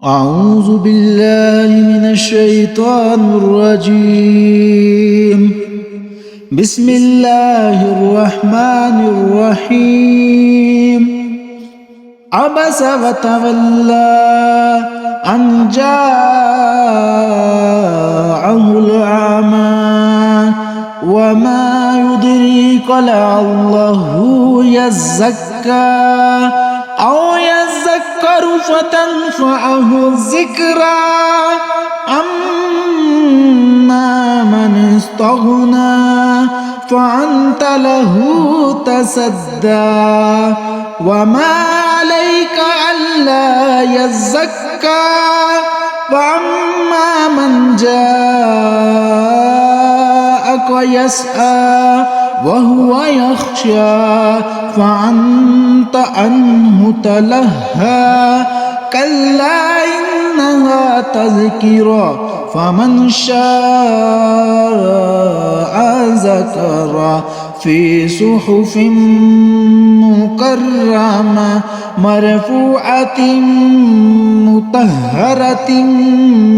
أعوذ بالله من الشيطان الرجيم. بسم الله الرحمن الرحيم. عبس وتولى أن جاءه الأعمى وما يدريك لعله يزكى أو يذكر فتنفعه الذكرى أما من استغنى فأنت له تصدى وما عليك ألا يزكى وأما من جاءك يسعى وهو يخشى فأنت عنه تلهى كلا إنها تذكرة فمن شاء ذكر في صحف مكرمة مرفوعة مطهرة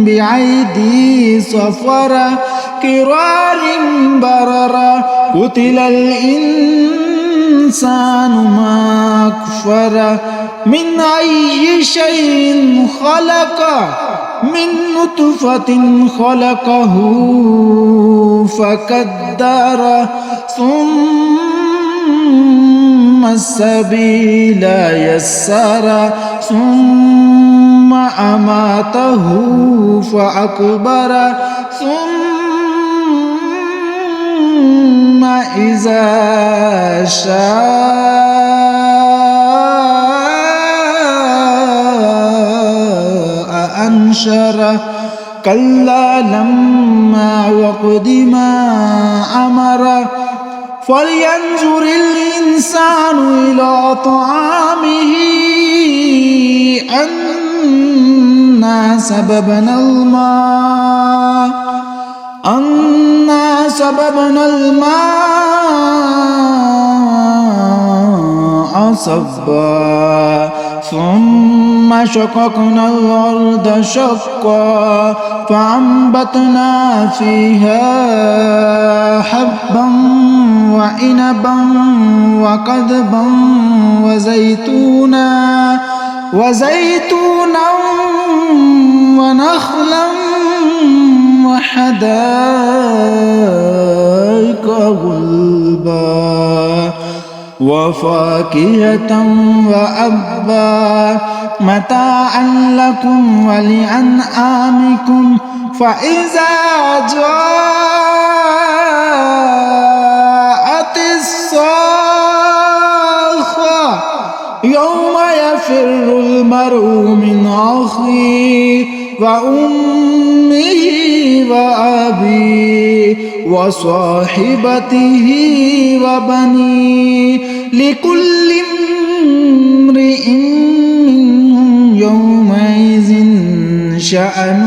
بأيدي سفرة كرام بررة قتل الإنسان ما أكفره من أي شيء خلقه من نطفة خلقه فقدره ثم السبيل يسره ثم أماته فأكبره ثم إذا شاء أنشره كلا لما يقض ما أمره فلينظر الإنسان إلى طعامه أنا صببنا الماء صبا ثم شققنا الأرض شقا فأنبتنا فيها حبا وعنبا وقضبا وزيتونا ونخلا وحدائق غلبا وفاكهة وأبا متاعا لكم ولأنعامكم فإذا جاءت الصاخة يوم يفر المرء من أخيه وأمه وأبيه وصاحبته وبنيه لكل امرئ منهم يومئذ شأن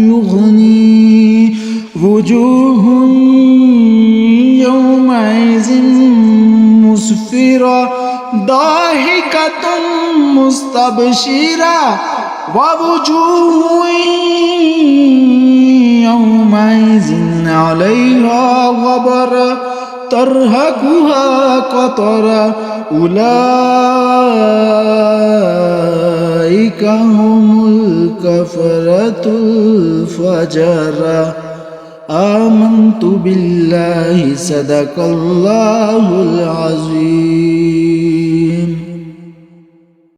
يغنيه وجوه يومئذ مسفرة ضاحكة مستبشرة ووجوه يومئذ عليها غبرة ترهقها قطرة أولئك هم الكفرة الفجرة آمنت بالله صدق الله العظيم.